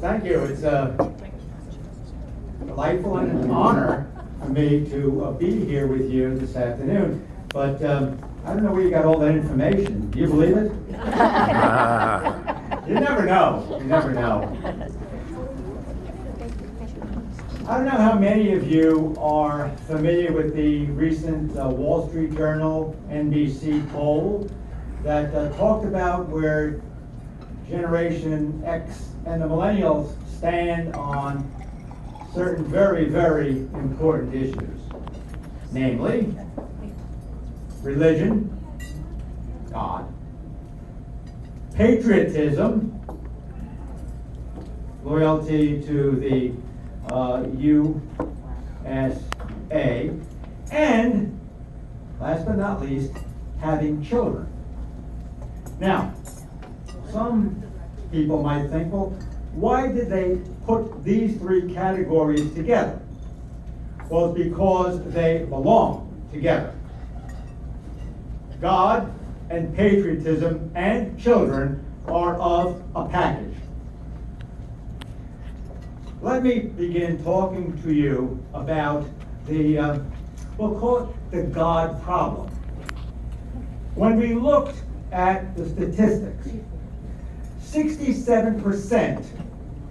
Thank you. It's a delightful and an honor for me to be here with you this afternoon. But I don't know where you got all that information. Do you believe it? You never know. You never know. I don't know how many of you are familiar with the recent Wall Street Journal NBC poll that talked about where Generation X and the millennials stand on certain very, very important issues. Namely, religion, God, patriotism, loyalty to the USA, and last but not least, having children. Now, some people might think, well, why did they put these three categories together? Well, it's because they belong together. God and patriotism and children are of a package. Let me begin talking to you about the, we'll call it the God problem. When we looked at the statistics, 67%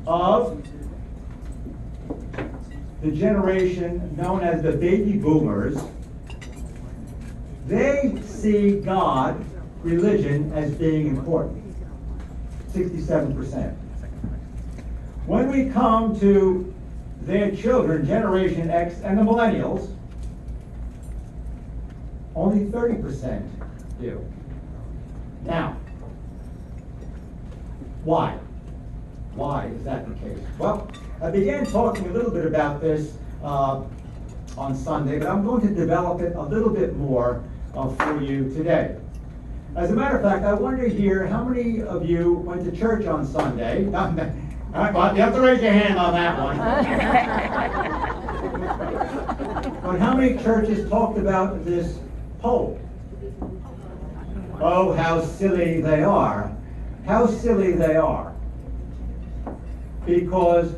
of the generation known as the baby boomers, they see God, religion, as being important. 67%. When we come to their children, Generation X and the millennials, only 30% do. Now, why? Why is that the case? Well, I began talking a little bit about this on Sunday, but I'm going to develop it a little bit more for you today. As a matter of fact, I wonder here, how many of you went to church on Sunday? Well, you have to raise your hand on that one. But how many churches talked about this poll? Oh, how silly they are. How silly they are. Because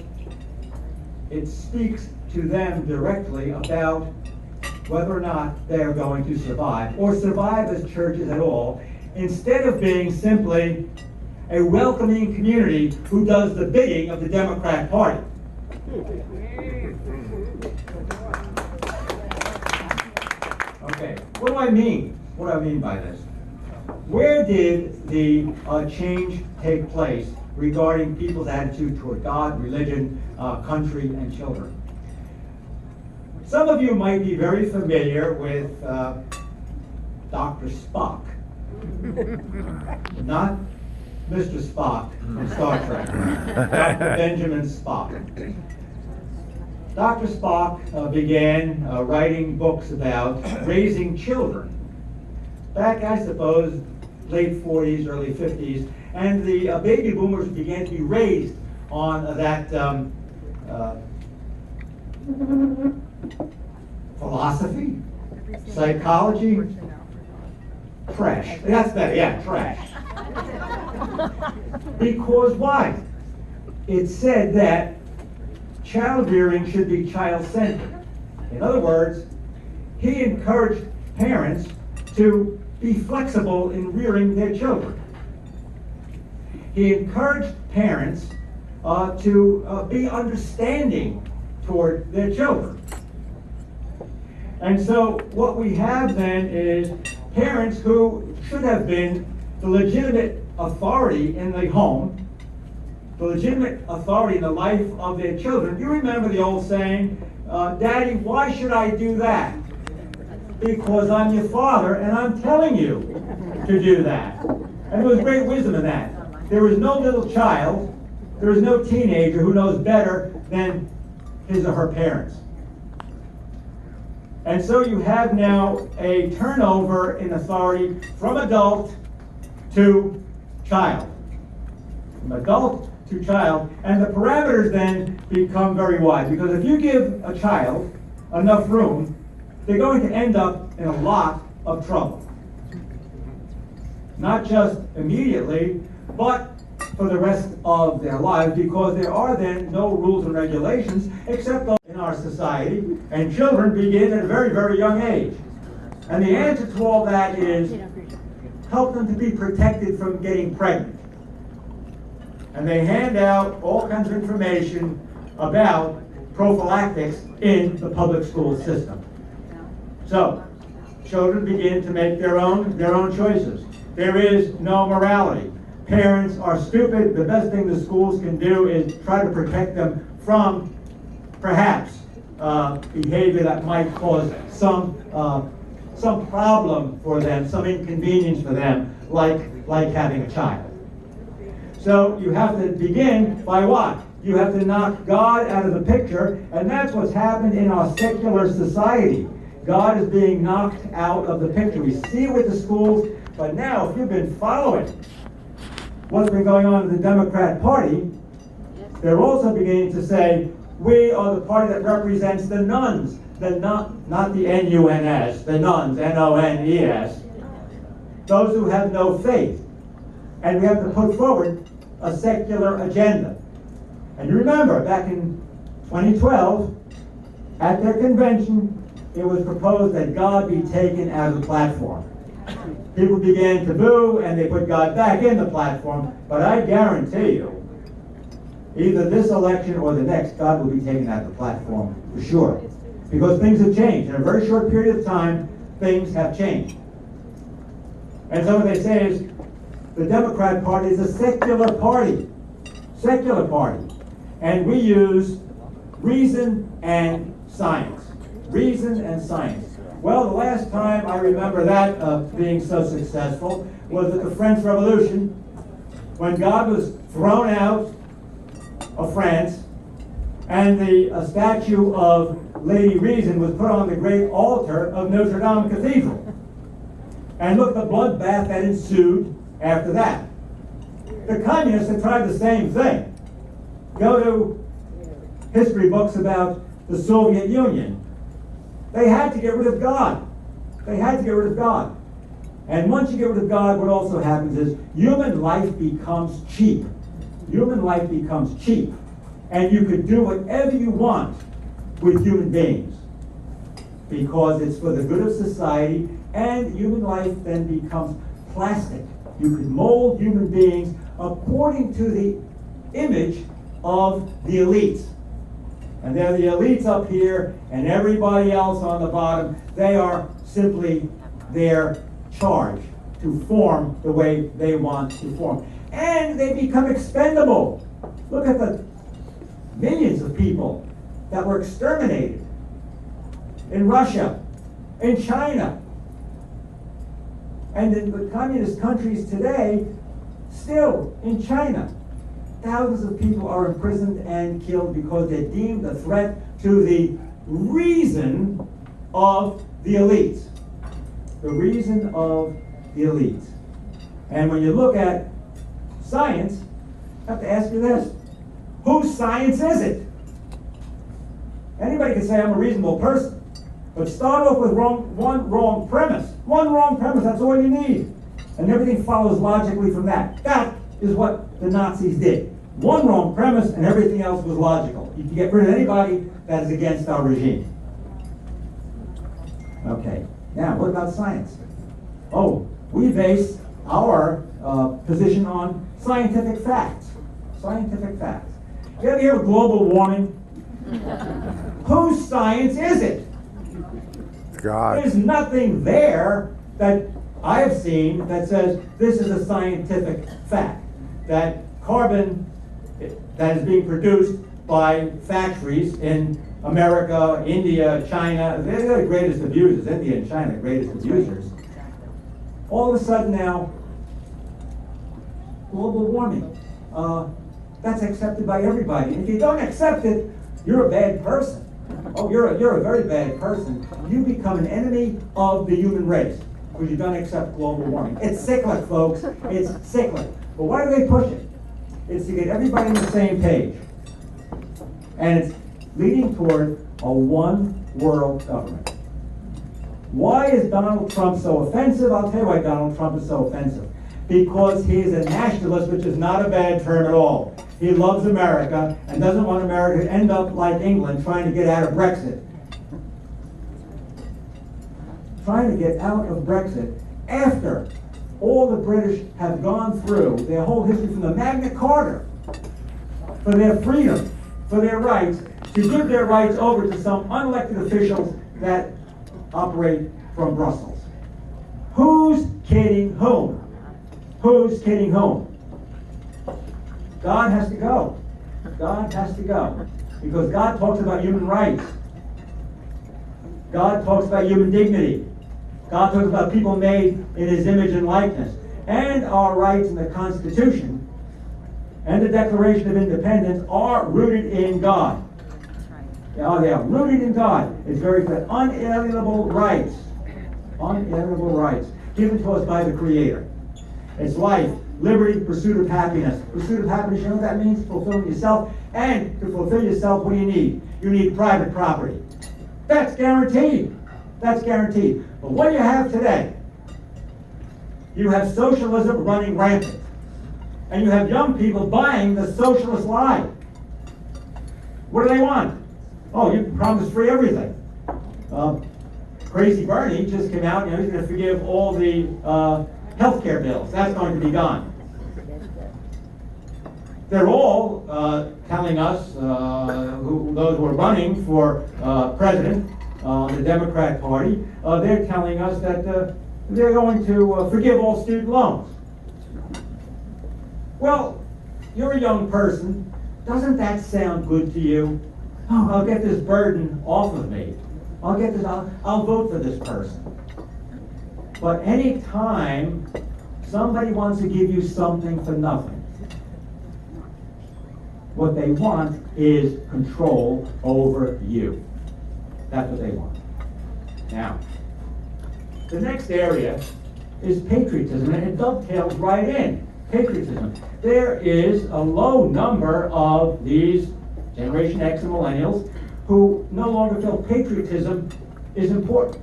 it speaks to them directly about whether or not they are going to survive, or survive as churches at all, instead of being simply a welcoming community who does the bidding of the Democrat Party. Okay, what do I mean? What do I mean by this? Where did the change take place regarding people's attitude toward God, religion, country, and children? Some of you might be very familiar with Dr. Spock. Not Mr. Spock from Star Trek, Dr. Benjamin Spock. Dr. Spock began writing books about raising children back, I suppose, late 40s, early 50s, and the baby boomers began to be raised on that philosophy, psychology, trash. That's better, yeah, trash. Because why? It said that child rearing should be child-centered. In other words, he encouraged parents to be flexible in rearing their children. He encouraged parents to be understanding toward their children. And so what we have then is parents who should have been the legitimate authority in the home, the legitimate authority in the life of their children. You remember the old saying, Daddy, why should I do that? Because I'm your father and I'm telling you to do that. And there was great wisdom in that. There was no little child, there was no teenager who knows better than his or her parents. And so you have now a turnover in authority from adult to child. From adult to child. And the parameters then become very wide. Because if you give a child enough room, they're going to end up in a lot of trouble. Not just immediately, but for the rest of their lives, because there are then no rules and regulations except those in our society, and children begin at a very, very young age. And the answer to all that is help them to be protected from getting pregnant. And they hand out all kinds of information about prophylactics in the public school system. So, children begin to make their own choices. There is no morality. Parents are stupid. The best thing the schools can do is try to protect them from, perhaps, behavior that might cause some problem for them, some inconvenience for them, like having a child. So you have to begin by what? You have to knock God out of the picture, and that's what's happened in our secular society. God is being knocked out of the picture. We see it with the schools, but now if you've been following what's been going on in the Democrat Party, they're also beginning to say, we are the party that represents the nuns, not the N-U-N-S, the nuns, N-O-N-E-S, those who have no faith. And we have to put forward a secular agenda. And you remember, back in 2012, at their convention, it was proposed that God be taken out of the platform. People began to boo, and they put God back in the platform, but I guarantee you, either this election or the next, God will be taken out of the platform, for sure. Because things have changed. In a very short period of time, things have changed. And so what they say is, the Democrat Party is a secular party. Secular party. And we use reason and science. Reason and science. Well, the last time I remember that being so successful was at the French Revolution, when God was thrown out of France, and the statue of Lady Reason was put on the great altar of Notre Dame Cathedral. And look at the bloodbath that ensued after that. The communists had tried the same thing. Go to history books about the Soviet Union. They had to get rid of God. They had to get rid of God. And once you get rid of God, what also happens is human life becomes cheap. Human life becomes cheap. And you could do whatever you want with human beings, because it's for the good of society, and human life then becomes plastic. You could mold human beings according to the image of the elites. And they're the elites up here, and everybody else on the bottom, they are simply their charge to form the way they want to form. And they become expendable. Look at the millions of people that were exterminated in Russia, in China, and in the communist countries today, still in China. Thousands of people are imprisoned and killed because they're deemed a threat to the reason of the elites. The reason of the elites. And when you look at science, I have to ask you this. Whose science is it? Anybody can say I'm a reasonable person, but start off with one wrong premise. One wrong premise, that's all you need. And everything follows logically from that. That is what the Nazis did. One wrong premise and everything else was logical. You can get rid of anybody that is against our regime. Okay, now what about science? Oh, we base our position on scientific facts. Scientific facts. You ever hear of global warming? Whose science is it? God. There's nothing there that I have seen that says this is a scientific fact. That carbon that is being produced by factories in America, India, China, they're the greatest abusers. India and China, the greatest abusers. All of a sudden now, global warming. That's accepted by everybody. And if you don't accept it, you're a bad person. Oh, you're a very bad person. You become an enemy of the human race because you don't accept global warming. It's cyclic, folks. It's cyclic. But why do they push it? It's to get everybody on the same page. And it's leading toward a one-world government. Why is Donald Trump so offensive? I'll tell you why Donald Trump is so offensive. because he is a nationalist, which is not a bad term at all. He loves America and doesn't want America to end up like England trying to get out of Brexit. Trying to get out of Brexit after all the British have gone through their whole history from the Magna Carta for their freedom, for their rights, to give their rights over to some unelected officials that operate from Brussels. Who's kidding whom? Who's kidding whom? God has to go. God has to go. Because God talks about human rights. God talks about human dignity. God talks about people made in His image and likeness. And our rights in the Constitution and the Declaration of Independence are rooted in God. They are rooted in God. It's very clear. Unalienable rights. Unalienable rights given to us by the Creator. It's life, liberty, pursuit of happiness. Pursuit of happiness, you know what that means? Fulfilling yourself. And to fulfill yourself, what do you need? You need private property. That's guaranteed. That's guaranteed. But what you have today, you have socialism running rampant. And you have young people buying the socialist lie. What do they want? Oh, you can promise free everything. Crazy Bernie just came out, he's going to forgive all the health care bills. That's going to be gone. They're all telling us, those who are running for president, the Democrat Party, they're telling us that they're going to forgive all student loans. Well, you're a young person. Doesn't that sound good to you? Oh, I'll get this burden off of me. I'll vote for this person. But any time somebody wants to give you something for nothing, what they want is control over you. That's what they want. Now, the next area is patriotism, and it dovetails right in. Patriotism. There is a low number of these Generation X and Millennials who no longer feel patriotism is important.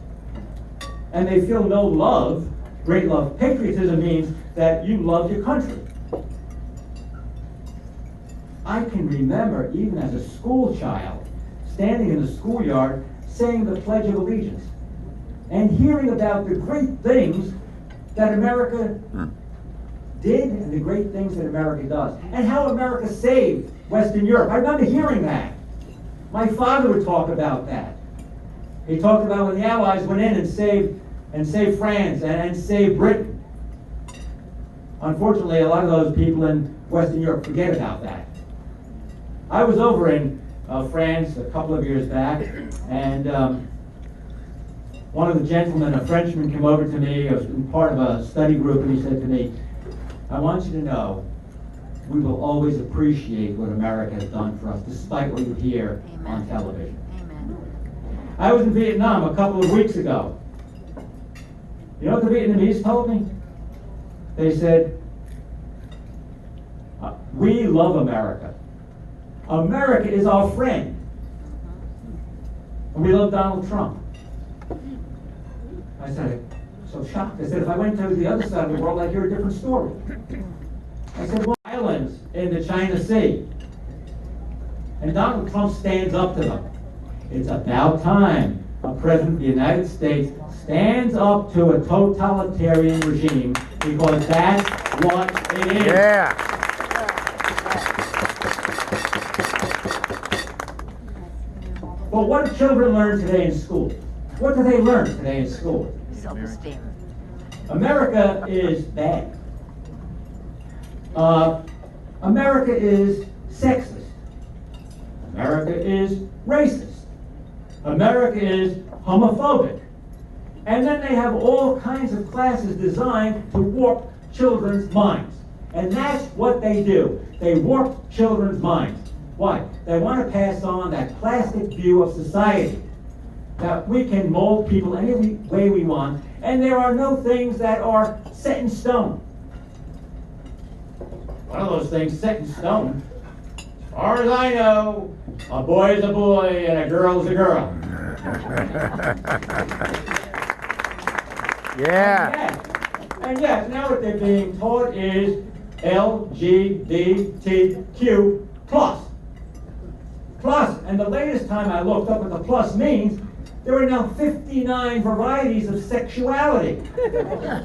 And they feel no love, great love. Patriotism means that you love your country. I can remember, even as a school child, standing in the schoolyard saying the Pledge of Allegiance and hearing about the great things that America did and the great things that America does and how America saved Western Europe. I remember hearing that. My father would talk about that. He talked about when the Allies went in and saved France and saved Britain. Unfortunately, a lot of those people in Western Europe forget about that. I was over in France a couple of years back, and one of the gentlemen, a Frenchman, came over to me. I was part of a study group, and he said to me, I want you to know we will always appreciate what America has done for us, despite what you hear on television. Amen. I was in Vietnam a couple of weeks ago. You know what the Vietnamese told me? They said, we love America. America is our friend. And we love Donald Trump. I said, so shocked. I said, if I went to the other side of the world, I'd hear a different story. I said, well, islands in the China Sea. And Donald Trump stands up to them. It's about time a president of the United States stands up to a totalitarian regime, because that's what it is. Yeah. But what do children learn today in school? What do they learn today in school? Self-esteem. America is bad. America is sexist. America is racist. America is homophobic. And then they have all kinds of classes designed to warp children's minds. And that's what they do. They warp children's minds. Why? They want to pass on that plastic view of society, that we can mold people any way we want, and there are no things that are set in stone. One of those things set in stone, as far as I know, a boy is a boy and a girl is a girl. Yeah. And yes, now what they're being taught is LGBTQ plus. Plus, and the latest time I looked up what the plus means, there are now 59 varieties of sexuality.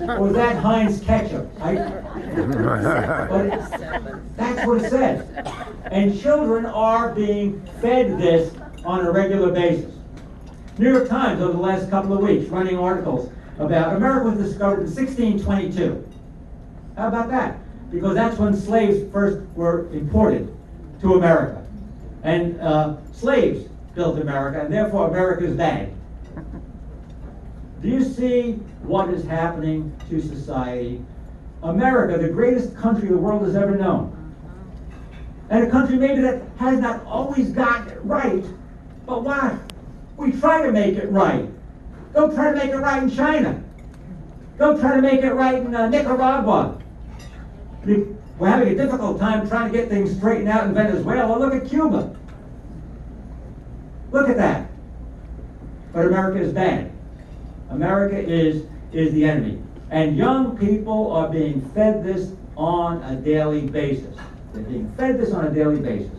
Or was that Heinz ketchup? But that's what it says. And children are being fed this on a regular basis. New York Times over the last couple of weeks running articles about America was discovered in 1622. How about that? Because that's when slaves first were imported to America. And slaves built America, and therefore America is bad. Do you see what is happening to society? America, the greatest country the world has ever known. And a country maybe that has not always gotten it right, but why? We try to make it right. Go try to make it right in China. Go try to make it right in Nicaragua. We're having a difficult time trying to get things straightened out in Venezuela. Look at Cuba. Look at that. But America is bad. America is the enemy. And young people are being fed this on a daily basis. They're being fed this on a daily basis.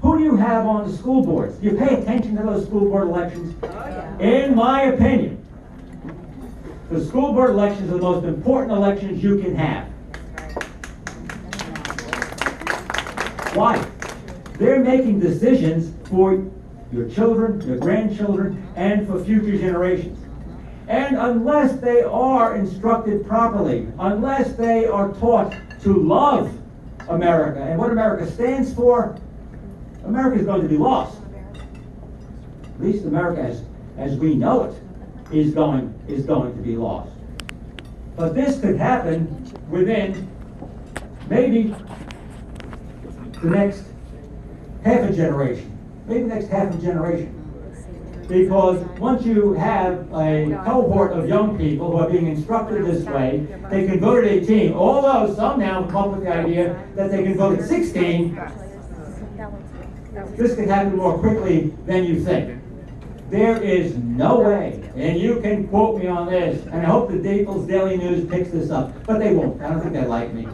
Who do you have on the school boards? Do you pay attention to those school board elections? Oh, yeah. In my opinion, the school board elections are the most important elections you can have. Why? They're making decisions for your children, your grandchildren, and for future generations. And unless they are instructed properly, unless they are taught to love America and what America stands for, America is going to be lost. At least America as we know it is going to be lost. But this could happen within maybe the next half a generation. Maybe the next half a generation. Because once you have a cohort of young people who are being instructed this way, they can vote at 18, although some now come up with the idea that they can vote at 16. This can happen more quickly than you think. There is no way, and you can quote me on this, and I hope the Naples Daily News picks this up, but they won't. I don't think they like me.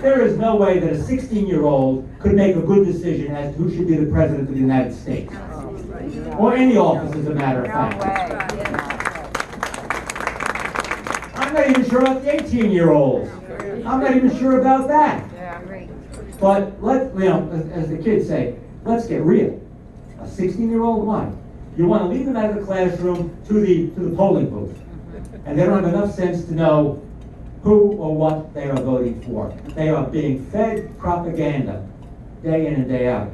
There is no way that a 16-year-old could make a good decision as to who should be the president of the United States. Or any office, as a matter of fact. I'm not even sure about the 18-year-olds. I'm not even sure about that. But as the kids say, let's get real. A 16-year-old, why? You want to lead them out of the classroom to the polling booth. And they don't have enough sense to know who or what they are voting for. They are being fed propaganda day in and day out.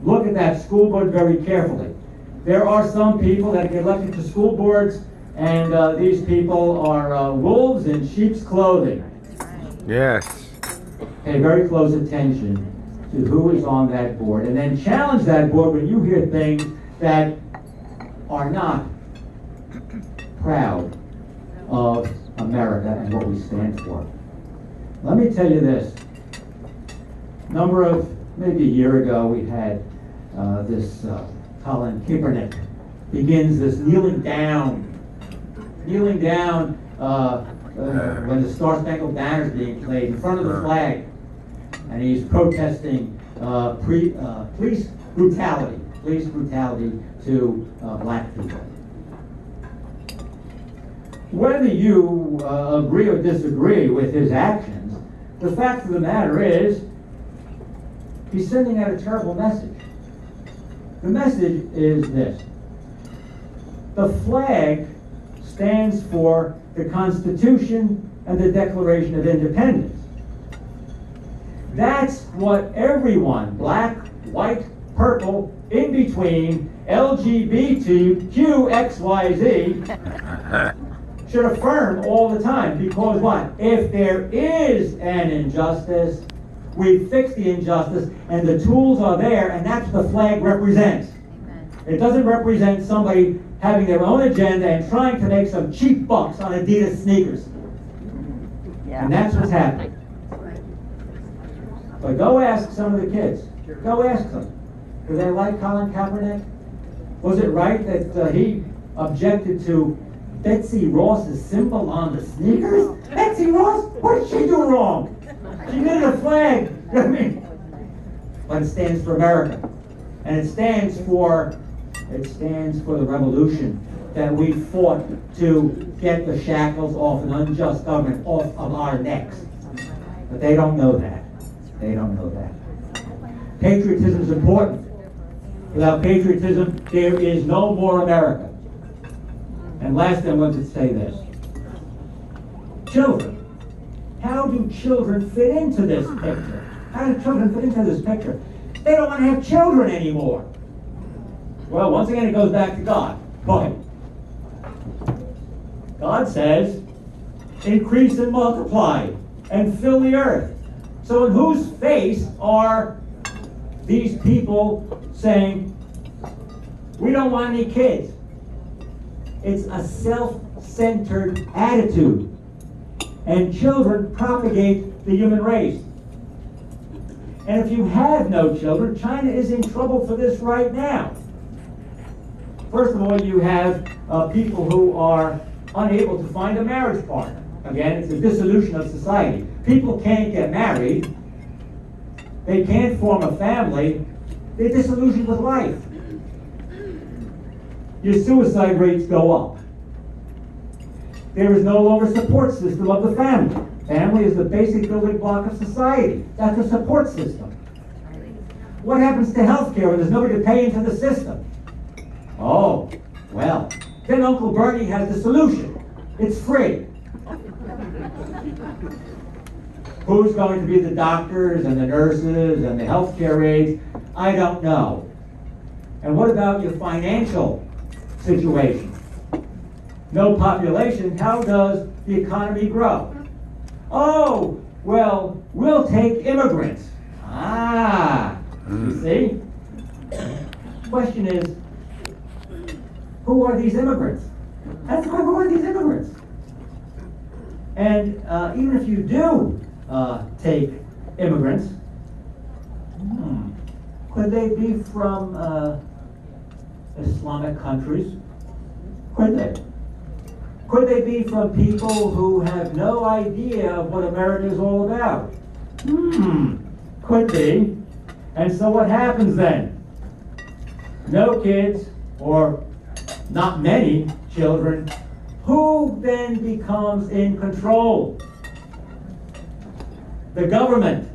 Look at that school board very carefully. There are some people that get elected to school boards, and these people are wolves in sheep's clothing. Yes. Pay very close attention to who is on that board, and then challenge that board when you hear things that are not proud of America and what we stand for. Let me tell you this. Maybe a year ago, we had this Colin Kaepernick begins this kneeling down when the Star Spangled Banner is being played in front of the flag, and he's protesting police brutality to black people. Whether you agree or disagree with his actions, the fact of the matter is he's sending out a terrible message. The message is this: the flag stands for the Constitution and the Declaration of Independence. That's what everyone, black, white, purple, in between, LGBTQXYZ, should affirm all the time. Because what? If there is an injustice, we fix the injustice, and the tools are there, and that's what the flag represents. Amen. It doesn't represent somebody having their own agenda and trying to make some cheap bucks on Adidas sneakers. Yeah. And that's what's happening. But go ask some of the kids. Go ask them. Do they like Colin Kaepernick? Was it right that he objected to Betsy Ross's symbol on the sneakers? Betsy Ross? What did she do wrong? She did a flag. I mean, but it stands for America. And it stands for the revolution that we fought to get the shackles off an unjust government off of our necks. But they don't know that. They don't know that. Patriotism is important. Without patriotism, there is no more America. And lastly, I want to say this. Children. How do children fit into this picture? How do children fit into this picture? They don't want to have children anymore. Well, once again, it goes back to God. But God says, increase and multiply and fill the earth. So in whose face are these people saying, we don't want any kids? It's a self-centered attitude. And children propagate the human race. And if you have no children, China is in trouble for this right now. First of all, you have people who are unable to find a marriage partner. Again, it's a dissolution of society. People can't get married. They can't form a family. They're disillusioned with life. Your suicide rates go up. There is no longer a support system of the family. Family is the basic building block of society. That's a support system. What happens to health care when there's nobody to pay into the system? Oh, well, then Uncle Bernie has the solution. It's free. Who's going to be the doctors and the nurses and the health care aides? I don't know. And what about your financial situation? No population, how does the economy grow? Oh, well, we'll take immigrants. You see? Question is, who are these immigrants? That's why, who are these immigrants? And even if you do take immigrants, could they be from Islamic countries? Could they? Could they be from people who have no idea of what America is all about? Could be. And so what happens then? No kids, or not many children. Who then becomes in control? The government.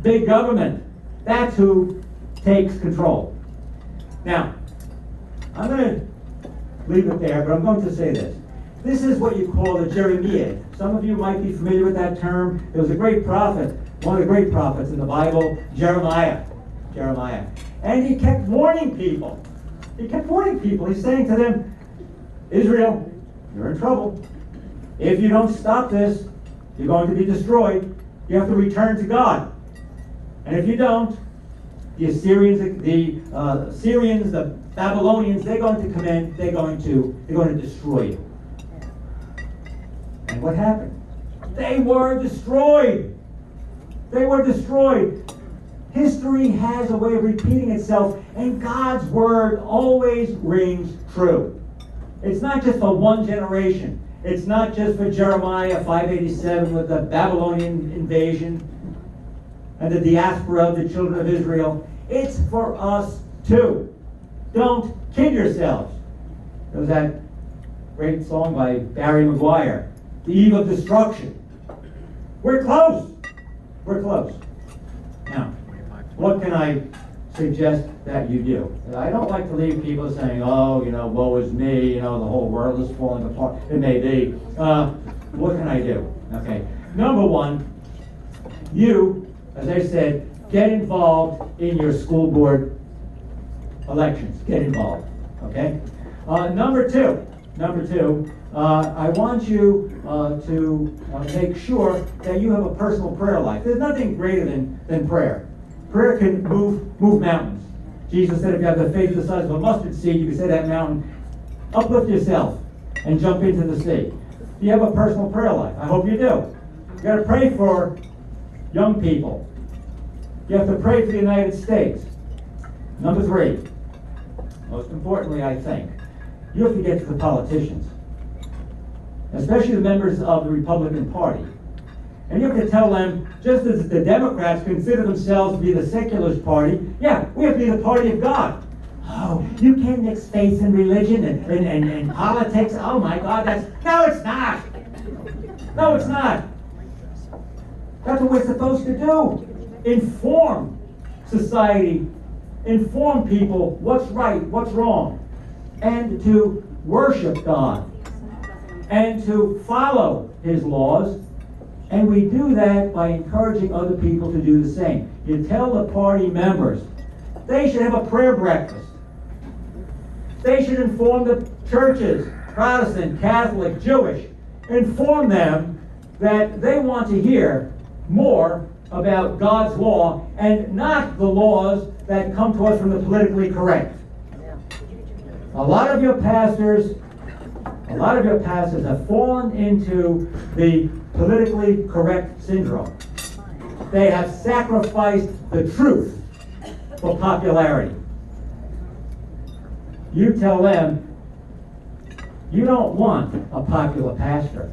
Big government. That's who takes control. Now, I'm going to leave it there, but I'm going to say this. This is what you call the Jeremiad. Some of you might be familiar with that term. There was a great prophet, one of the great prophets in the Bible, Jeremiah. And he kept warning people. He's saying to them, Israel, you're in trouble. If you don't stop this, you're going to be destroyed. You have to return to God. And if you don't, the Assyrians, the Babylonians, they're going to come in, they're going to destroy you. And what happened? They were destroyed. History has a way of repeating itself, and God's word always rings true. It's not just for one generation. It's not just for Jeremiah 587 with the Babylonian invasion and the diaspora of the children of Israel. It's for us too. Don't kid yourselves. There was that great song by Barry McGuire, The Eve of Destruction. We're close. Now, what can I suggest that you do? I don't like to leave people saying, oh, woe is me, the whole world is falling apart. It may be. What can I do? Okay. Number one, you, as I said, get involved in your school board elections. Get involved. Okay? Number two, I want you to make sure that you have a personal prayer life. There's nothing greater than prayer. Prayer can move mountains. Jesus said if you have the faith the size of a mustard seed, you can say that mountain, uplift yourself and jump into the sea. You have a personal prayer life. I hope you do. You got to pray for young people. You have to pray for the United States. Number three, most importantly, I think, you have to get to the politicians. especially the members of the Republican Party. And you have to tell them, just as the Democrats consider themselves to be the secularist party, yeah, we have to be the party of God. Oh, you can't mix faith and religion and politics. Oh my God, no, it's not. No, it's not. That's what we're supposed to do. Inform society, inform people what's right, what's wrong, and to worship God, and to follow His laws. And we do that by encouraging other people to do the same. You tell the party members they should have a prayer breakfast. They should inform the churches, Protestant, Catholic, Jewish, inform them that they want to hear more about God's law and not the laws that come to us from the politically correct. A lot of your pastors have fallen into the politically correct syndrome. They have sacrificed the truth for popularity. You tell them you don't want a popular pastor.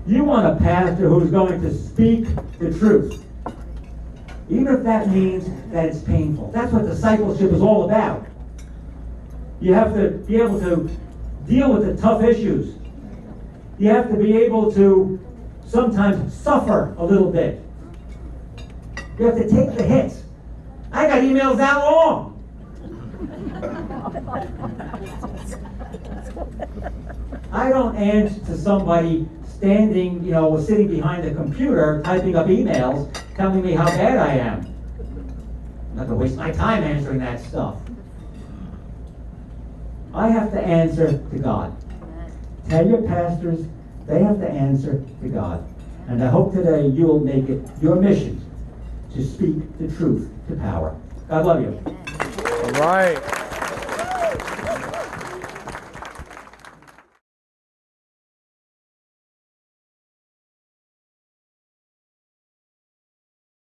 You want a pastor who's going to speak the truth, even if that means that it's painful. That's what discipleship is all about. You have to be able to deal with the tough issues. You have to be able to sometimes suffer a little bit. You have to take the hits. I got emails that long. I don't answer to somebody standing, sitting behind a computer, typing up emails, telling me how bad I am. I'm not going to waste my time answering that stuff. I have to answer to God. Tell your pastors they have to answer to God. And I hope today you will make it your mission to speak the truth to power. God love you. All right.